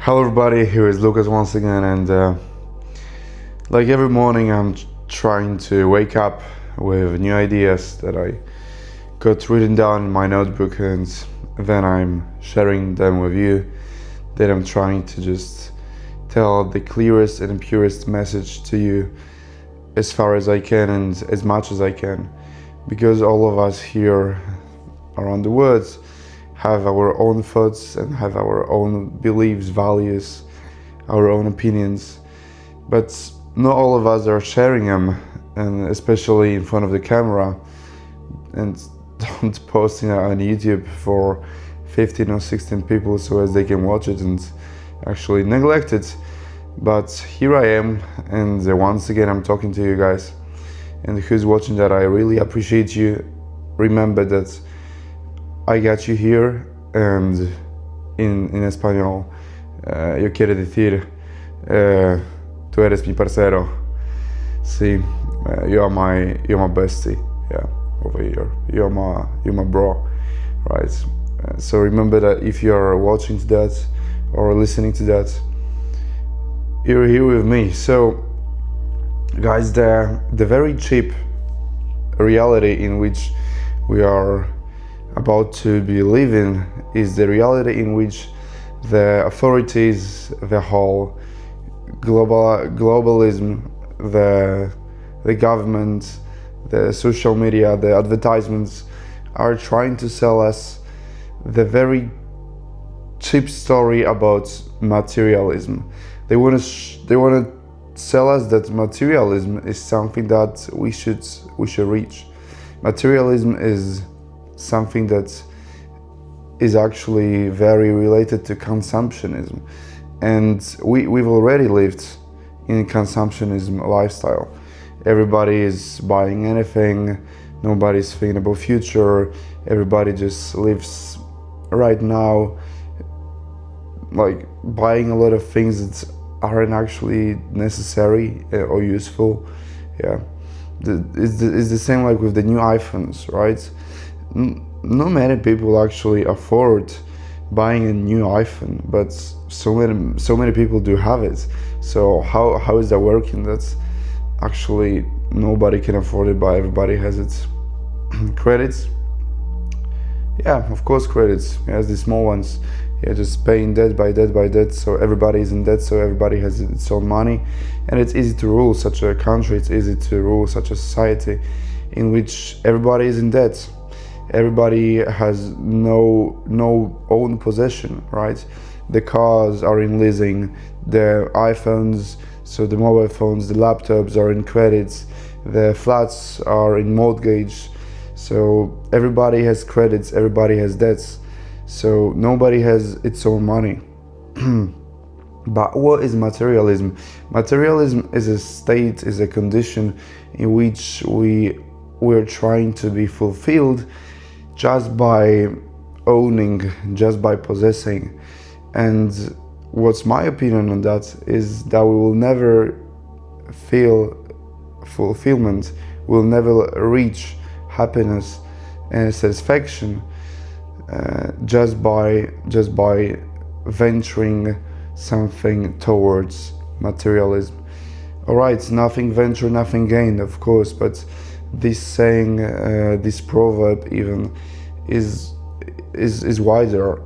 Hello everybody, here is Lucas once again, and like every morning I'm trying to wake up with new ideas that I got written down in my notebook, and then I'm sharing them with you. Then I'm trying to just tell the clearest and purest message to you as far as I can and as much as I can, because all of us here around the world have our own thoughts and have our own beliefs, values, our own opinions, but not all of us are sharing them, and especially in front of the camera, and don't posting it on YouTube for 15 or 16 people so as they can watch it and actually neglect it. But here I am, and once again I'm talking to you guys, and who's watching that, I really appreciate you. Remember that I got you here, and in español yo quiero decir tú eres mi parcero. Sí, you are my bestie, yeah, over here. You're my bro, right? So remember that if you're watching to that or listening to that, you're here with me. So guys, the very cheap reality in which we are about to be living is the reality in which the authorities, the whole globalism, the government, the social media, the advertisements are trying to sell us the very cheap story about materialism. They want to sell us that materialism is something that we should reach. Materialism is something that is actually very related to consumptionism, and we've already lived in consumptionism lifestyle. Everybody is buying anything, nobody's thinking about future, everybody just lives right now, like buying a lot of things that aren't actually necessary or useful. Yeah, it's the same like with the new iPhones, right? Not many people actually afford buying a new iPhone, but so many people do have it. So how is that working? That's actually nobody can afford it, but everybody has it. Credits, yeah, of course, credits. Yes, the small ones. Yeah, just paying debt by debt by debt. So everybody is in debt. So everybody has its own money, and it's easy to rule such a country. It's easy to rule such a society in which everybody is in debt. Everybody has no own possession, right? The cars are in leasing, the iPhones, so the mobile phones, the laptops are in credits, the flats are in mortgage. So everybody has credits, everybody has debts. So nobody has its own money. But what is materialism? Materialism is a state, is a condition in which we're trying to be fulfilled just by owning, just by possessing. And what's my opinion on that is that we will never feel fulfillment, we'll never reach happiness and satisfaction just by venturing something towards materialism. All right, nothing venture, nothing gain, of course, but this saying, this proverb even is wider,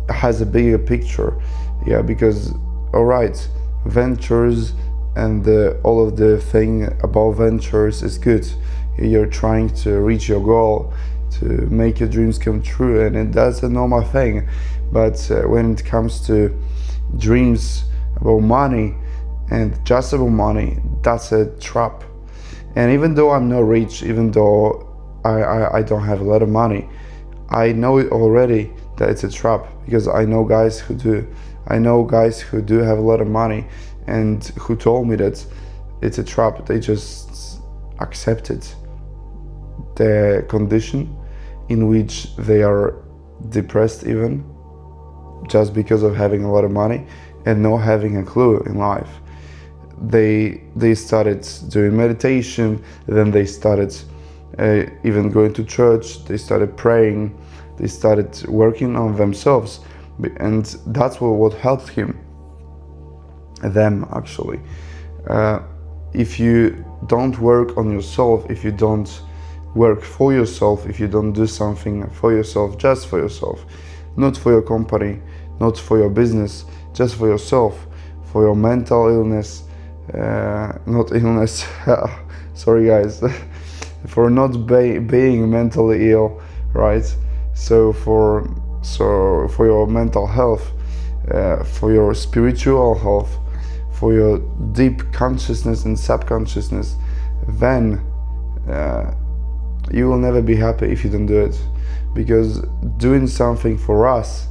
has a bigger picture. Yeah, because all right, ventures and all of the thing about ventures is good. You're trying to reach your goal, to make your dreams come true, and that's a normal thing. But when it comes to dreams about money and just about money, that's a trap. And even though I'm not rich, even though I don't have a lot of money, I know it already that it's a trap, because I know guys who do. I know guys who do have a lot of money and who told me that it's a trap. They just accepted the condition in which they are depressed even just because of having a lot of money and not having a clue in life. They started doing meditation, then they started even going to church, they started praying, they started working on themselves, And that's what helped them actually. If you don't work on yourself, if you don't work for yourself, if you don't do something for yourself, just for yourself, not for your company, not for your business, just for yourself, for your mental illness, not illness, sorry guys, for not being mentally ill, right? So for your mental health, for your spiritual health, for your deep consciousness and subconsciousness, then you will never be happy if you don't do it. Because doing something for us,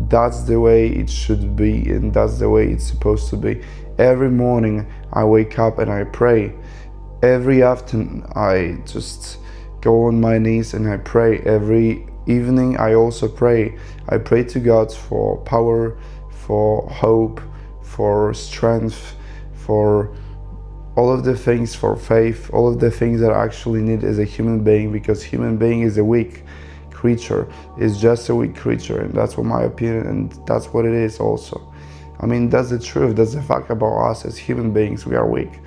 that's the way it should be, and that's the way it's supposed to be. Every morning I wake up and I pray. Every afternoon I just go on my knees and I pray. Every evening I also pray. I pray to God for power, for hope, for strength, for all of the things, for faith, all of the things that I actually need as a human being, because human being is a weak creature, is just a weak creature, and that's what my opinion, and that's what it is also. I mean, that's the truth, that's the fact about us as human beings, we are weak.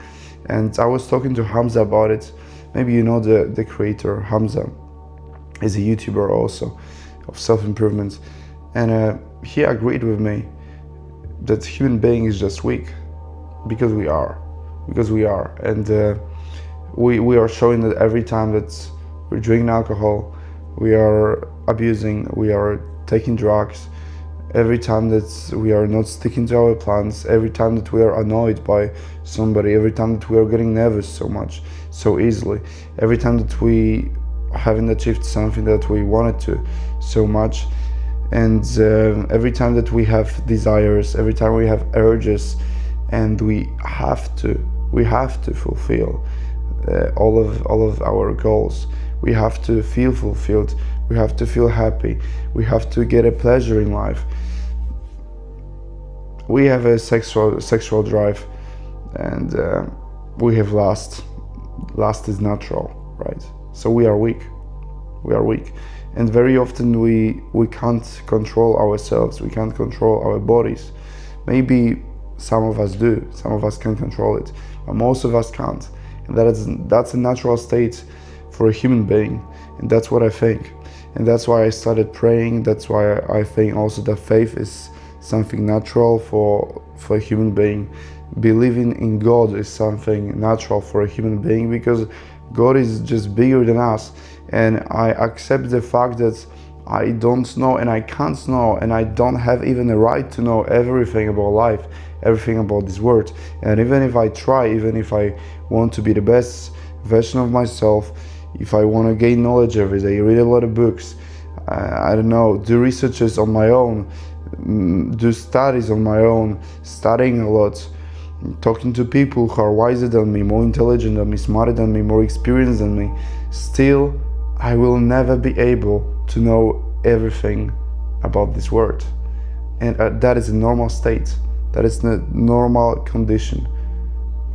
And I was talking to Hamza about it. Maybe you know the creator, Hamza is a YouTuber also of self-improvement, and he agreed with me that human being is just weak, because we are, and we are showing that every time that we're drinking alcohol, we are abusing, we are taking drugs, every time that we are not sticking to our plans, every time that we are annoyed by somebody, every time that we are getting nervous so much, so easily, every time that we haven't achieved something that we wanted to so much, and every time that we have desires, every time we have urges, and we have to fulfill all of our goals. We have to feel fulfilled, we have to feel happy, we have to get a pleasure in life. We have a sexual drive, and we have lust. Lust is natural, right? So we are weak, and very often we can't control ourselves, we can't control our bodies. Maybe some of us do, some of us can control it, but most of us can't, and that's a natural state for a human being, and that's what I think, and that's why I started praying. That's why I think also that faith is something natural for a human being. Believing in God is something natural for a human being, because God is just bigger than us, and I accept the fact that I don't know, and I can't know, and I don't have even a right to know everything about life, everything about this world. And even if I try, even if I want to be the best version of myself, if I want to gain knowledge every day, read a lot of books, I don't know, do researches on my own, do studies on my own, studying a lot, talking to people who are wiser than me, more intelligent than me, smarter than me, more experienced than me, still I will never be able to know everything about this world. And that is a normal state, that is the normal condition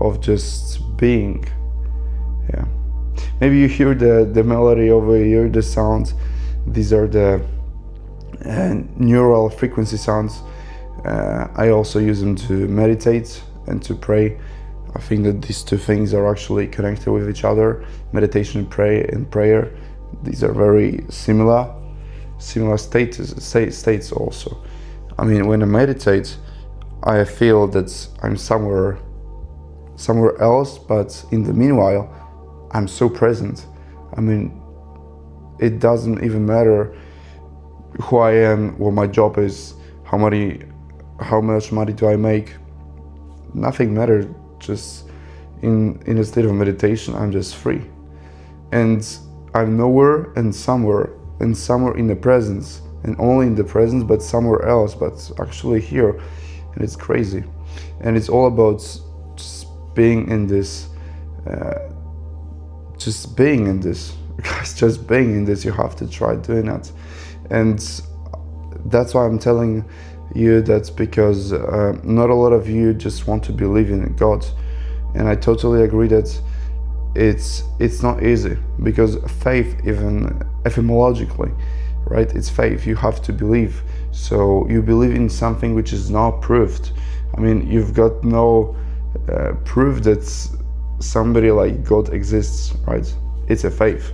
of just being. Yeah. Maybe you hear the melody over here, the sounds. These are the neural frequency sounds. I also use them to meditate and to pray. I think that these two things are actually connected with each other. Meditation and prayer. These are very similar states also. I mean, when I meditate, I feel that I'm somewhere else, but in the meanwhile, I'm so present. I mean, it doesn't even matter who I am, what my job is, how much money do I make. Nothing matters. Just in a state of meditation, I'm just free, and I'm nowhere and somewhere in the presence, and only in the presence, but somewhere else, but actually here, and it's crazy. And it's all about just being in this, just being in this. Guys, just being in this, you have to try doing that. And that's why I'm telling you that, because not a lot of you just want to believe in God, and I totally agree that it's not easy, because faith, even etymologically, right, it's faith. You have to believe So you believe in something which is not proved. I mean, you've got no proof that somebody like God exists, right? It's a faith.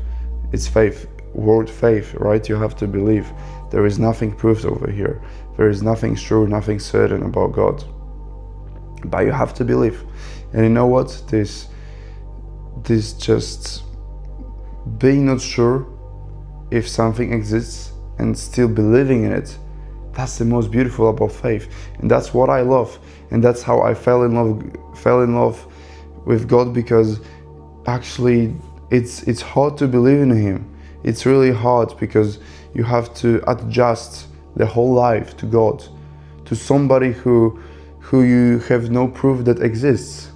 It's faith, word faith, right? You have to believe. There is nothing proved over here. There is nothing sure, nothing certain about God. But you have to believe. And you know what? This just being not sure if something exists and still believing in it, that's the most beautiful about faith. And that's what I love. And that's how I fell in love with God, because actually it's hard to believe in Him. It's really hard because you have to adjust the whole life to God, to somebody who you have no proof that exists.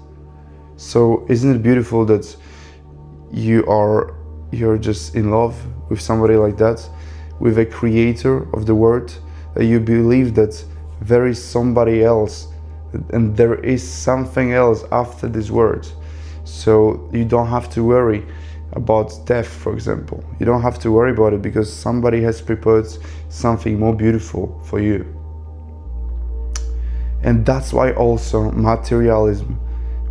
So isn't it beautiful that you're just in love with somebody like that, with a creator of the world, that you believe that there is somebody else and there is something else after this world. So you don't have to worry about death, for example. You don't have to worry about it because somebody has prepared something more beautiful for you. And that's why also materialism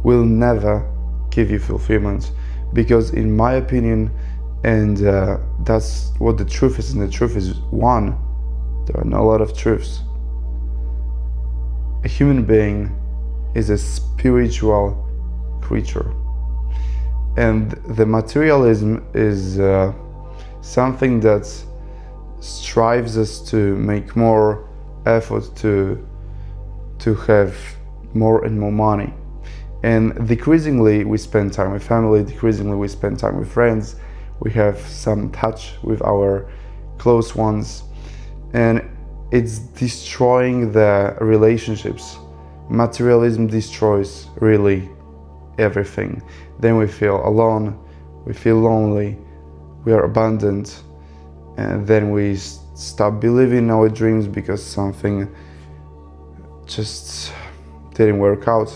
will never give you fulfillment, because in my opinion, and that's what the truth is, and the truth is one, there are not a lot of truths. A human being is a spiritual creature, and the materialism is something that strives us to make more effort to have more and more money. And decreasingly we spend time with family, decreasingly we spend time with friends, we have some touch with our close ones, and it's destroying the relationships. Materialism destroys really everything. Then we feel alone, we feel lonely, we are abandoned, and then we stop believing in our dreams because something just didn't work out.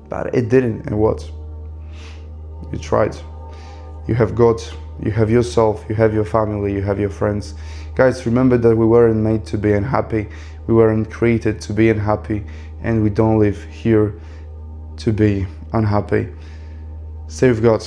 But it didn't, and what? You tried. You have God, you have yourself, you have your family, you have your friends. Guys, remember that we weren't made to be unhappy, we weren't created to be unhappy, and we don't live here to be unhappy. Stay with God.